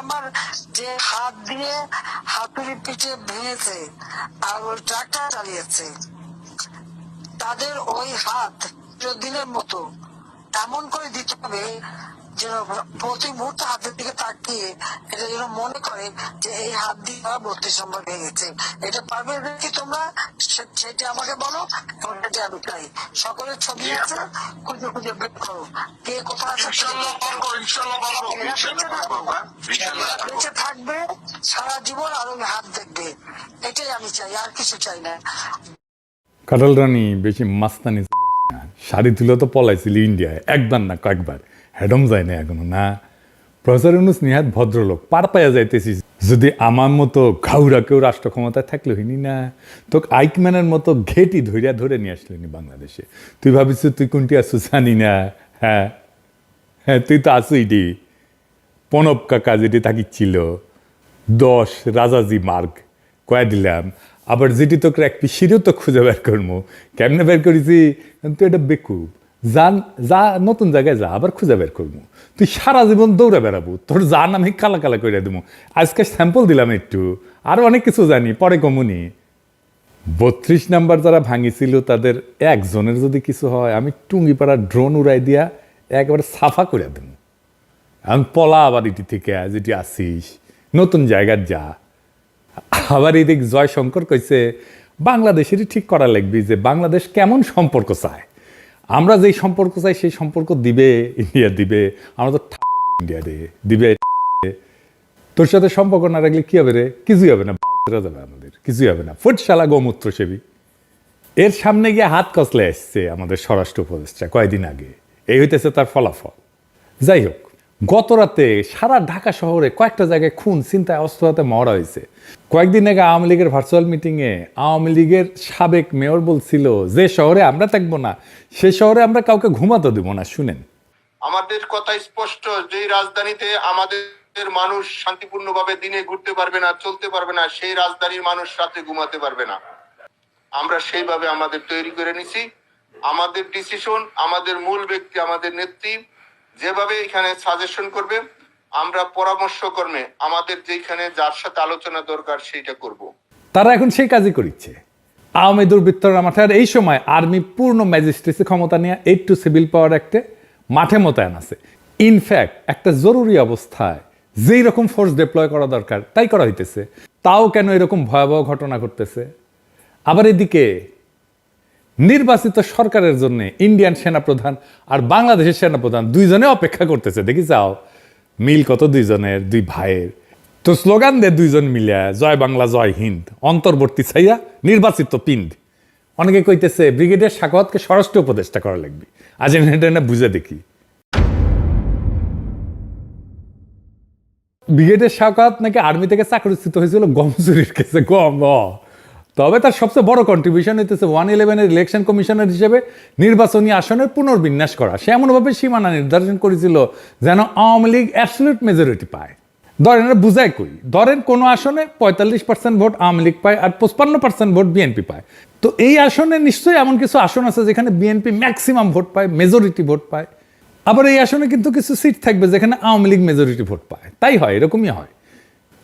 আমার যে হাত দিয়ে হাতুড়ি পিঠে ভেঙেছে আর ওই ট্রাক্টর চালিয়েছে, তাদের ওই হাত দিনের মতো এমন করে দিতে হবে যেন প্রতি মুহূর্তে হাতের দিকে তাকিয়ে এটা যেন মনে করে যে এই হাত দিয়ে 32 নম্বর ভেঙেছে। এটা পারবে কি তোমরা? সেটা আমাকে বলো, সেটা আমি চাই। সকলের ছবি আছে, খুঁজে খুঁজে বের করো কে কোথায় আছে। বেঁচে থাকবে সারা জীবন আর ওই হাত দেখবে, এটাই আমি চাই, আর কিছু চাই না। কাটাল রানী বেশি মাস্তানি না, শাড়ি তুলে তো পলাইছিল ইন্ডিয়ায়, একবার না কয়েকবার, হেডম যায় না এখনো না। প্রফেসর ইউনূস নিহাত ভদ্রলোক, পার পাইয়া যাইতেছিস। যদি আমার মতো ঘাউরা কেউ রাষ্ট্র ক্ষমতায় থাকলে হইনি না, তোকে আইকম্যানের মতো ঘেটি ধরিয়া ধরে নিয়ে আসলেনি বাংলাদেশে। তুই ভাবিস তুই কোনটি আসু জানি না? হ্যাঁ হ্যাঁ, তুই তো আসুই ডি প্রণব কাকা যেটি থাকিছিল 10 রাজাজি মার্গ কয়া দিলাম। আবার যেটি তোকে এক পিসিরও তো খুঁজে বের করবো, কেমনে বের করেছি তুই এটা বেকুব। যা নতুন জায়গায় যা, আবার খুঁজে বের করবো। তুই সারা জীবন দৌড়ে বেড়াবো, তোর যা নামে কালা কালা করে দেবো। আজকে স্যাম্পল দিলাম একটু, আরো অনেক কিছু জানি, পরে কমুনি। 32 নাম্বার যারা ভাঙিছিল তাদের একজনের যদি কিছু হয়, আমি টুঙ্গিপাড়া ড্রোন উড়াই দিয়া একেবারে সাফা করে দেবো। এখন পলা আবার এটি থেকে যেটি আসিস, নতুন জায়গার যা। আবার এদিক জয়শঙ্কর কইছে বাংলাদেশেরই ঠিক করা লাগবে যে বাংলাদেশ কেমন সম্পর্ক চায়। আমরা যেই সম্পর্ক চাই সেই সম্পর্ক দিবে ইন্ডিয়া, দিবে। আমরা তো ইন্ডিয়া দিবে। তোর সাথে সম্পর্ক না রাখলে কি হবে রে? কিছুই হবে না, যাবে আমাদের, কিছুই হবে না। ফুটশালা গোমূত্র সেবী। এর সামনে গিয়ে হাত কসলে আসছে আমাদের স্বরাষ্ট্র উপদেষ্টা কয়েকদিন আগে, এই হইতেছে তার ফলাফল। যাই হোক, গত রাতে সারা ঢাকা শহরে কয়েকটা জায়গায় খুন, চিন্তায়, অস্ত্র হাতে মহড়া হয়েছে। কয়েকদিন আগে আওয়ামী লীগের ভার্চুয়াল মিটিংয়ে আওয়ামী লীগের সাবেক মেয়র বলছিল যে শহরে আমরা থাকবো না সে শহরে আমরা কাউকে ঘুমাতে দেব না। শুনেন, আমাদের কথা স্পষ্ট, যে রাজধানীতে আমাদের মানুষ শান্তিপূর্ণভাবে দিনে ঘুরতে পারবে না, চলতে পারবে না, সেই রাজধানীর মানুষ রাতে ঘুমাতে পারবে না। আমরা সেইভাবে আমাদের তৈরি করে নিছি। আমাদের ডিসিশন, আমাদের মূল ব্যক্তি, আমাদের নেত্রী যেভাবে এখানে সাজেশন করবে, আমরা পরামর্শ কর্মে আমাদের যেখানে যার সাথে আলোচনা দরকার সেইটা করব। তারা এখন সেই কাজই করিচ্ছে। আওয়ামী দুর্বৃত্তরা মাঠে, আর এই সময় আর্মি পূর্ণ ম্যাজিস্ট্রেসি ক্ষমতা নিয়ে 8 টু সিভিল পাওয়ার অ্যাক্টে মাঠে মোতায়েন আছে। ইনফ্যাক্ট একটা জরুরি অবস্থায় যেই রকম ফোর্স ডিপ্লয় করা দরকার তাই করা হইতেছে। তাও কেন এরকম ভয়াবহ ঘটনা ঘটতেছে? আবার এদিকে নির্বাচিত সরকারের জন্য ইন্ডিয়ান সেনাপ্রধান আর বাংলাদেশের সেনাপ্রধান দুইজনে অপেক্ষা করতেছে। দেখি যাও মিল কত দুইজনের, দুই ভাইয়ের। তো স্লোগান দেয় দুইজন মিলিয়া, জয় বাংলা জয় হিন্দ, অন্তর্বর্তী ছাইয়া নির্বাচিত পিন্ড। অনেকে কইতেছে ব্রিগেডিয়ার সাখাওয়াতকে স্বরাষ্ট্র উপদেষ্টা করা লাগবে। আজ এটা না বুঝে দেখি। ব্রিগেডিয়ার সাখাওয়াত নাকি আর্মি থেকে চাকরিচ্যুত হয়েছিল গম চুরির কেসে। গম, তবে তার সবচেয়ে বড় কন্ট্রিবিউশন হইতেছে 111-এর ইলেকশন কমিশনার হিসেবে নির্বাচনী আসনের পুনর্বিন্যাস করা। সে এমনভাবে সীমানা নির্ধারণ করেছিল যেন আওয়ামী লীগ অ্যাবসলিউট মেজরিটি পায়। ধরেন বুঝায় কই, ধরেন কোনো আসনে 45% ভোট আওয়ামী লীগ পায় আর 55% ভোট বিএনপি পায়। তো এই আসনে নিশ্চয়ই এমন কিছু আসন আছে যেখানে বিএনপি ম্যাক্সিমাম ভোট পায়, মেজরিটি ভোট পায়। আবার এই আসনে কিন্তু কিছু সিট থাকবে যেখানে আওয়ামী লীগ মেজরিটি ভোট পায়। তাই হয়, এরকমই হয়।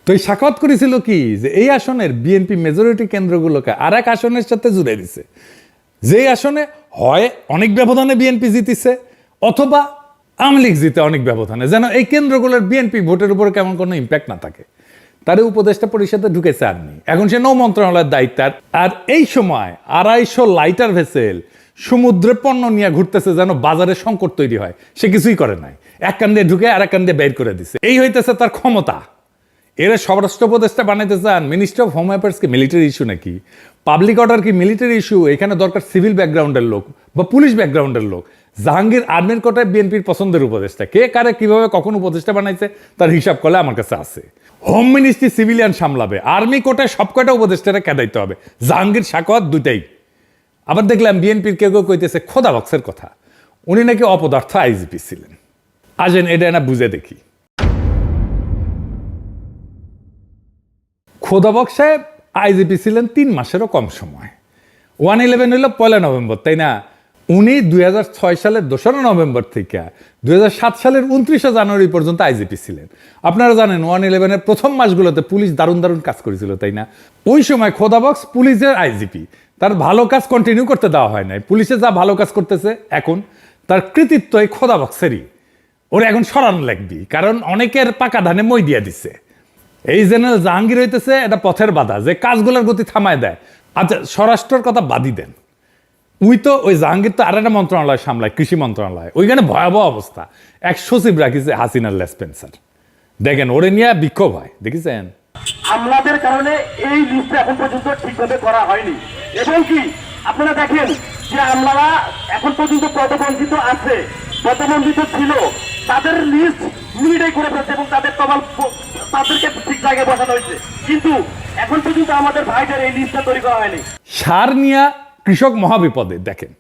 তো এই সাখাওয়াত করেছিল কি যে এই আসনের বিএনপি মেজরিটি কেন্দ্রগুলোকে আর এক আসনের সাথে জুড়ে দিছে। যে আসনে হয় অনেক ব্যবধানে বিএনপি জিতেছে, অথবা আওয়ামী লীগ জিতে অনেক ব্যবধানে, যেন এই কেন্দ্রগুলোর বিএনপি ভোটের উপর কেমন কোনো ইম্প্যাক্ট না থাকে। তারে উপদেষ্টা পরিষদে ঢুকেছে আর্মি, এখন সে নৌ মন্ত্রণালয়ের দায়িত্ব। আর এই সময় 250 লাইটার ভেসেল সমুদ্রে পণ্য নিয়ে ঘুরতেছে যেন বাজারে সংকট তৈরি হয়। সে কিছুই করে নাই, এক কান দিয়ে ঢুকে আর এক কান দিয়ে বের করে দিছে। এই হইতেছে তার ক্ষমতা। এরা স্বরাষ্ট্র উপদেষ্টা বানাইতে চান। মিনিস্ট্রি অফ হোম অ্যাফেয়ার্স কি মিলিটারি ইস্যু নাকি? পাবলিক অর্ডার কি মিলিটারি ইস্যু? এখানে দরকার সিভিল ব্যাকগ্রাউন্ডের লোক বা পুলিশ ব্যাকগ্রাউন্ডের লোক। জাহাঙ্গীর আর্মির কোটায় বিএনপির পছন্দের উপদেষ্টা। কে কারে কিভাবে কখন উপদেষ্টা বানাইছে তার হিসাব করলে আমার কাছে আছে। হোম মিনিস্ট্রি সিভিলিয়ান সামলাবে, আর্মি কোটায় সব কয়টা উপদেষ্টারা কেদাইতে হবে। জাহাঙ্গীর সাখাওয়াত দুইটাই। আবার দেখলাম বিএনপির কেউ কেউ কইতেছে খোদা বক্সের কথা, উনি নাকি অপদার্থ আইজিপি ছিলেন। আজেন এটা না বুঝে দেখি। খোদাবক সাহেব আইজিপি ছিলেন 3 মাসেরও কম সময়। 111 হইল 1 নভেম্বর, তাই না? উনি 2006 সালের 2রা নভেম্বর থেকে 2007 সালের 29শে জানুয়ারি পর্যন্ত আইজিপি ছিলেন। আপনারা জানেন 111-এর প্রথম মাসগুলোতে পুলিশ দারুণ দারুণ কাজ করেছিল, তাই না? ওই সময় খোদাবক্স পুলিশের আইজিপি, তার ভালো কাজ কন্টিনিউ করতে দেওয়া হয় নাই। পুলিশে যা ভালো কাজ করতেছে এখন তার কৃতিত্ব এই খোদাবক্সেরই। ওরা এখন সরানো লাগবি, কারণ অনেকের পাকা ধানে মই দিয়ে দিচ্ছে। এই জেনারেল জাহাঙ্গীর হইতেছে এটা পথের বাধা, যে কাজগুলোর গতি থামায় দেয়। আচ্ছা, স্বরাষ্ট্রের কথা বাদই দেন, ওই জাহাঙ্গীর তো আর একটা মন্ত্রণালয় সামলায়, কৃষি মন্ত্রণালয়। ওইখানে ভয়াবহ অবস্থা, এক সচিব রাখিছে হাসিনার লেসপেন্সার। দেখেন ওরে নিয়ে বিক্ষোভ হয়, দেখেছেন? আমলাদের কারণে এই লিস্ট এখন পর্যন্ত ঠিকভাবে করা হয়নি। এবং কি আপনারা দেখেন যে আমলারা এখন পর্যন্ত পদবঞ্চিত আছে, পদবঞ্চিত ছিল, তাদের লিস্ট মিনিটেই করে ফেলছে এবং তাদেরকে ঠিক জায়গায় বসানো হয়েছে। কিন্তু এখন পর্যন্ত আমাদের ভাইদের এই লিস্টটা তৈরি করা হয়নি। সার নিয়ে কৃষক মহাবিপদে। দেখেন,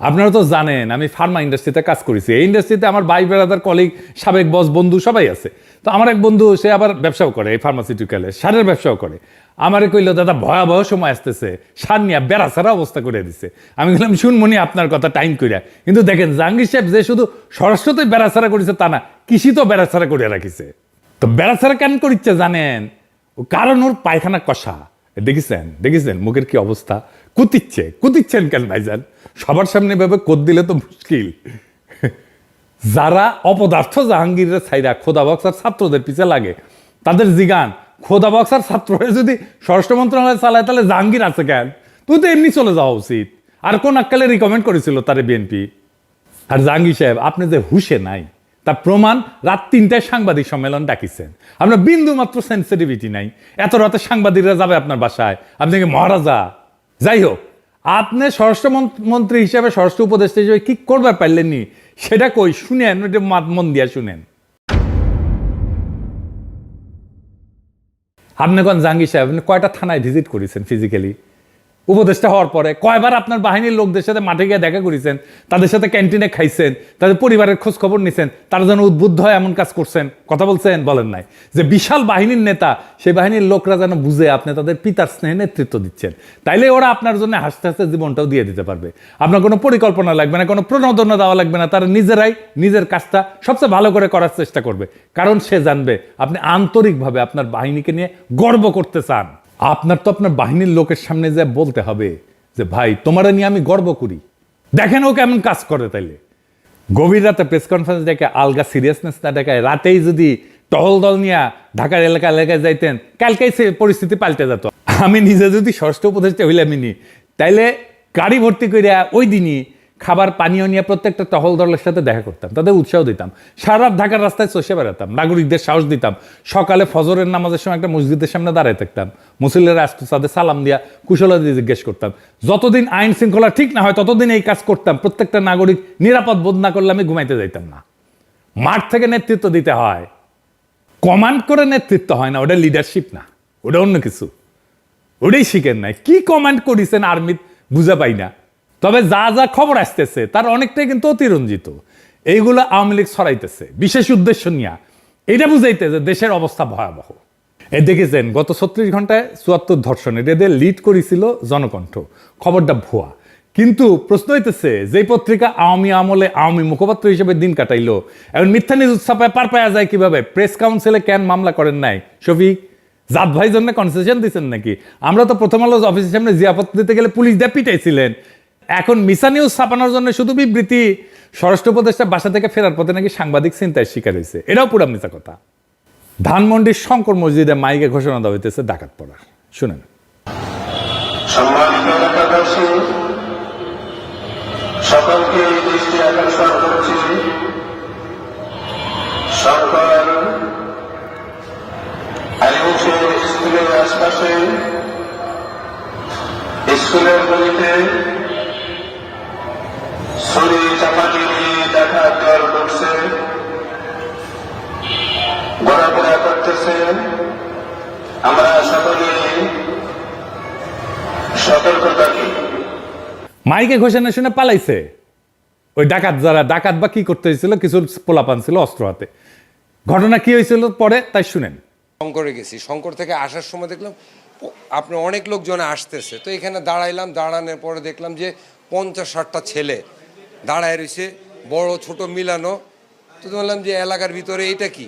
আপনারা তো জানেন আমি ফার্মা ইন্ডাস্ট্রিতে কাজ করেছি। এই ইন্ডাস্ট্রিতে আমার ভাই বেড়াদার, কলিগ, সাবেক বস, বন্ধু সবাই আছে। তো আমার এক বন্ধু, সে আবার ব্যবসাও করে, এই ফার্মাসিউটিক্যালে সারের ব্যবসাও করে। আমারে কইল, দাদা ভয়াবহ সময় আসতেছে, সার নিয়ে বেড়াছাড়া অবস্থা করে দিচ্ছে। আমি বললাম, শুনমনি আপনার কথা টাইম কইরা। কিন্তু দেখেন জাহাঙ্গীর সাহেব যে শুধু স্বরাষ্ট্রতেই বেড়াছাড়া করেছে তা না, কৃষি তো বেড়াছাড়া করে রাখিছে। তো বেড়াছাড়া কেন করিচ্ছে জানেন? কারণ ওর পায়খানা কষা। দেখেছেন মুখের কি অবস্থা? কুতিচ্ছেন কেন ভাইজান? সবার সামনে ভাবে কোদ দিলে তো মুশকিল। যারা অপদার্থ জাহাঙ্গীরের ছাইরা খোদাবক্সার ছাত্রদের পিছে লাগে, তাদের জিগান খোদাবক্সার ছাত্র হয়ে যদি স্বরাষ্ট্র মন্ত্রণালয় চালায়, তাহলে জাহাঙ্গীর আছে কেন? তুই তো এমনি চলে যাওয়া উচিত। আর কোন আক্কালে রিকমেন্ড করেছিল তারে বিএনপি? আর জাহাঙ্গীর সাহেব, আপনি যে হুশে নাই তার প্রমাণ রাত 3টায় সাংবাদিক সম্মেলন ডাকিছেন। আপনার বিন্দু মাত্র সেন্সিটিভিটি নাই। এত রাতে সাংবাদিকরা যাবে আপনার বাসায়? আপনি কি মহারাজা? যাই হোক, আপনি স্বরাষ্ট্র মন্ত্রী হিসেবে, স্বরাষ্ট্র উপদেষ্টা হিসেবে কি করবার পারলেননি সেটা কই শুনেন, ওইটা মন দিয়া শুনেন। আপনি কোন জাহাঙ্গীর সাহেব, আপনি কয়টা থানায় ভিজিট করেছেন ফিজিক্যালি? উপদেষ্টা হওয়ার পরে কয়বার আপনার বাহিনীর লোকদের সাথে মাঠে গিয়ে দেখা করেছেন, তাদের সাথে ক্যান্টিনে খাইছেন, তাদের পরিবারের খোঁজ খবর নিছেন, তারা যেন উদ্বুদ্ধ হয় এমন কাজ করছেন? কথা বলছেন? বলেন নাই। যে বিশাল বাহিনীর নেতা, সেই বাহিনীর লোকরা যেন বুঝে আপনি তাদের পিতার স্নেহে নেতৃত্ব দিচ্ছেন। তাইলে ওরা আপনার জন্য হাসতে হাসতে জীবনটাও দিয়ে দিতে পারবে। আপনার কোনো পরিকল্পনা লাগবে না, কোনো প্রণোদনা দেওয়া লাগবে না। তারা নিজেরাই নিজের কাজটা সবচেয়ে ভালো করে করার চেষ্টা করবে, কারণ সে জানবে আপনি আন্তরিকভাবে আপনার বাহিনীকে নিয়ে গর্ব করতে চান। আপনার তো আপনার বাহিনীর লোকের সামনে যে বলতে হবে যে ভাই, তোমারা নিয়ে আমি গর্ব করি। দেখেন ও কেমন কাজ করে। তাইলে গভীর রাতে প্রেস কনফারেন্স ডেকে আলগা সিরিয়াসনেস না দেখায়, রাতেই যদি টহল দল নিয়ে ঢাকার এলাকায় যাইতেন, কালকেই সে পরিস্থিতি পাল্টে যেত। আমি নিজে যদি ষষ্ঠ উপদেষ্টা হইলামিনি, তাইলে গাড়ি ভর্তি করিয়া ওই দিনই খাবার পানীয় নিয়ে প্রত্যেকটা টহল দলের সাথে দেখা করতাম, তাদের উৎসাহ দিতাম, সারা রাত ঢাকার রাস্তায় চষে বেড়াতাম, নাগরিকদের সাহস দিতাম। সকালে ফজরের নামাজের সময় একটা মসজিদের সামনে দাঁড়ায় থাকতাম, মুসল্লিরা আসতো, তাদের সালাম দিয়া কুশলাদি জিজ্ঞেস করতাম। যতদিন আইন শৃঙ্খলা ঠিক না হয় ততদিন এই কাজ করতাম। প্রত্যেকটা নাগরিক নিরাপদ বোধ না করলে আমি ঘুমাইতে যাইতাম না। মাঠ থেকে নেতৃত্ব দিতে হয়, কমান্ড করে নেতৃত্ব হয় না। ওটা লিডারশিপ না, ওটা অন্য কিছু। ওটাই শিখেন নাই। কি কমান্ড করেছেন আর্মিত বুঝা পাই না। তবে যা যা খবর আসতেছে তার অনেকটাই কিন্তু অতিরঞ্জিত। এইগুলো আওয়ামী লীগ ছড়াইতেছে বিশেষ উদ্দেশ্য নিয়ে, এটা বুঝাইতে যে দেশের অবস্থা ভয়াবহ। দেখেছেন গত 36 ঘন্টায় 74 ধর্ষণ, এদের লিড করেছিল জনকণ্ঠ। খবরটা ভুয়া। কিন্তু প্রশ্ন হইতেছে, যে পত্রিকা আওয়ামী আমলে আওয়ামী মুখপাত্র হিসেবে দিন কাটাইলো, এখন মিথ্যা নিউজ ছাপায় পার পাওয়া যায় কিভাবে? প্রেস কাউন্সিলে কেন মামলা করেন নাই? শফিক জাত ভাই জন্য কনসেশন দিচ্ছেন নাকি? আমরা তো প্রথম আলো অফিসের সামনে জিয়াপত দিতে গেলে পুলিশ দিয়ে পিটাইছিলেন। এখন মিছা নিউজ ছাপানোর জন্য শুধু বিবৃতি। স্বরাষ্ট্র উপদেষ্টা বাসা থেকে ফেরার পথে নাকি সাংবাদিক ছিনতাইয়ের শিকার হয়েছে, এটাও পুরা মিছা কথা। ধানমন্ডির শঙ্কর মসজিদে মাইকে ঘোষণা দেওয়া হইতেছে ডাকাত পড়া। শুনেন। সকলকে দৃষ্টি আকর্ষণ করছি, সরকার স্কুলের আশপাশে, স্কুলের গলিতে ছুরি চাপাতি নিয়ে দেখা দল করছে, ঘোরাফেরা করতেছে। আমরা সকলে সতর্ক থাকি। মাইকে ঘোষণা শুনে পালাইছে ওই ডাকাত। যারা ডাকাত বা কি করতে হয়েছিল, কিছু পোলাপান ছিল অস্ত্র হাতে। ঘটনা কি হয়েছিল পরে তাই শুনেন। শঙ্করে গেছি, শঙ্কর থেকে আসার সময় দেখলাম আপনার অনেক লোকজন আসতেছে, তো এখানে দাঁড়াইলাম। দাঁড়ানোর পরে দেখলাম যে 50-60টা ছেলে দাঁড়ায় রয়েছে, বড় ছোট মিলানো। তো বললাম যে এলাকার ভিতরে এটা কি?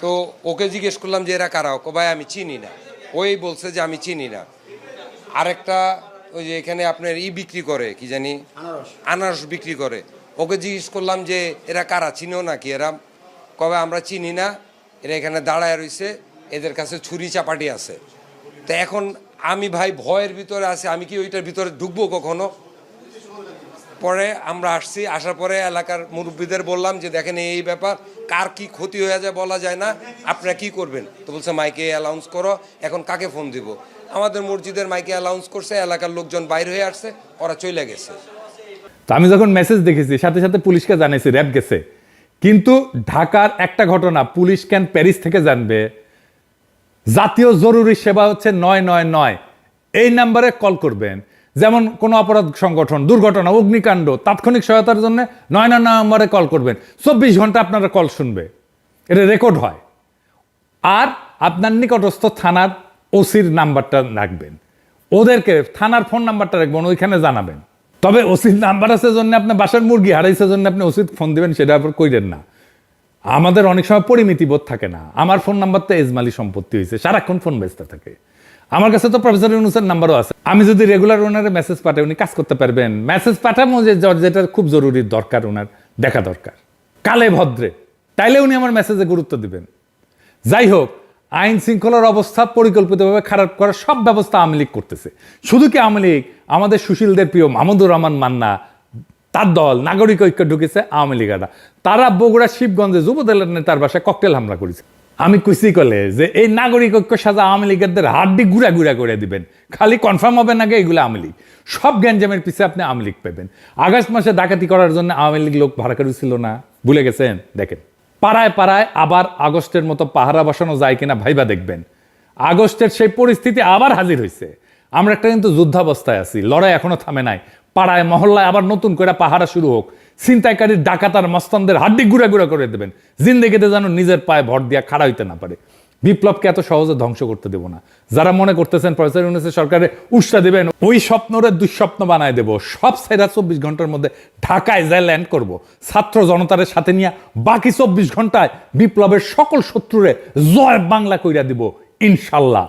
তো ওকে জিজ্ঞেস করলাম যে এরা কারা? ও ভাই আমি চিনি না। ওই বলছে যে আমি চিনি না। আরেকটা ওই যে এখানে আপনার বিক্রি করে, কি জানি আনারস বিক্রি করে, ওকে জিজ্ঞেস করলাম যে এরা কারা, চিনো নাকি এরা? কবে আমরা চিনি না, এরা এখানে দাঁড়ায় রয়েছে, এদের কাছে ছুরি চাপাটি আছে। তো এখন আমি ভাই ভয়ের ভিতরে আছি, আমি কি ওইটার ভিতরে ঢুকবো কখনো? পরে আমরা আসছি, আসার পরে এলাকার মুরব্বীদের বললাম যে দেখেন এই ব্যাপার, কার কি ক্ষতি হয়ে যায় বলা যায় না, আপনারা কি করবেন? তো বলছে মাইকে অ্যালাউন্স করো। এখন কাকে ফোন দিব? আমাদের মসজিদের মাইকে অ্যালাউন্স করছে, এলাকার লোকজন বাইরে হয়ে আসছে, ওরা চলে গেছে। তো আমি যখন মেসেজ দেখেছি সাথে সাথে পুলিশকে জানিয়েছি, র্যাব গেছে। কিন্তু ঢাকার একটা ঘটনা পুলিশ কেন প্যারিস থেকে জানবে? জাতীয় জরুরি সেবা হচ্ছে 999, এই নাম্বারে কল করবেন। যেমন কোনো অপরাধ সংগঠন, দুর্ঘটনা, অগ্নিকাণ্ড, তাৎক্ষণিক সহায়তার জন্য 999 নম্বরে কল করবেন। 24 ঘন্টা আপনারা কল শুনবে, এটা রেকর্ড হয়। আর আপনার নিকটস্থ থানার ওসির নাম্বারটা রাখবেন, ওদেরকে থানার ফোন নাম্বারটা রাখবেন, ওইখানে জানাবেন। তবে ওসির নাম্বার আছে জন্য আপনার বাসার মুরগি হারাইছে জন্য আপনি ওসির ফোন দিবেন, সেটা আবার কইরেন না। আমাদের অনেক সময় পরিমিতি বোধ থাকে না। আমার ফোন নাম্বার তো এজমালি সম্পত্তি হয়েছে, সারাক্ষণ ফোন ব্যস্ত থাকে। আমার কাছে তো প্রফেসর ইউনূসের নাম্বারও আছে। আমি যদি রেগুলার ওনারে মেসেজ পাঠাই, উনি কাজ করতে পারবেন। মেসেজ পাঠাবো যে যেটা খুব জরুরি দরকার, ওনার দেখা দরকার কালে ভদ্রে, তাইলে উনি আমার মেসেজে গুরুত্ব দিবেন। যাই হোক, আইন শৃঙ্খলার অবস্থা পরিকল্পিতভাবে খারাপ করার সব ব্যবস্থা আওয়ামী লীগ করতেছে। শুধু কি আওয়ামী লীগ, আমাদের সুশীলদের প্রিয় মাহমুদুর রহমান মান্না, তার দল নাগরিক ঐক্য ঢুকেছে আওয়ামী লীগরা। তারা বগুড়া শিবগঞ্জে যুবদলের নেতার বাসায় ককটেল হামলা করেছে। আমি কুচি কলে যে এই নাগরিক ঐক্য সাজা আওয়ামী লীগের হাড্ডি গুড়া গুড়া করে দিবেন, খালি কনফার্ম হবে না এগুলো আওয়ামী লীগ। সব গ্যাঞ্জামের পিছিয়ে আপনি আওয়ামী লীগ পাবেন। আগস্ট মাসে ডাকাতি করার জন্য আওয়ামী লীগ লোক ভাড়া করেছিল না, ভুলে গেছেন? দেখেন, পাড়ায় পাড়ায় আবার আগস্টের মতো পাহারা বসানো যায় কিনা ভাইবা দেখবেন। আগস্টের সেই পরিস্থিতি আবার হাজির হয়েছে। আমরা একটা কিন্তু যুদ্ধাবস্থায় আছি, লড়াই এখনো থামে নাই। পাড়ায় মহল্লায় আবার নতুন করে পাহারা শুরু হোক। ছিনতাইকারীর ডাকাতার মস্তানদের হাড্ডি গুড়া গুড়া করে দেবেন, জিন্দেগিতে যেন নিজের পায়ে ভর দিয়া খাড়া হইতে না পারে। বিপ্লবকে এত সহজে ধ্বংস করতে দেব না। যারা মনে করতেছেন প্রফেসর ইউনূসের সরকারে উষ্টা দেবেন, ওই স্বপ্নরে দুঃস্বপ্ন বানায় দেব। সব সাইরা 24 ঘন্টার মধ্যে ঢাকায় যায় ল্যান্ড করব, ছাত্র জনতার সাথে নিয়ে। বাকি 24 ঘন্টায় বিপ্লবের সকল শত্রুরে জয় বাংলা কইরা দিব ইনশাল্লাহ।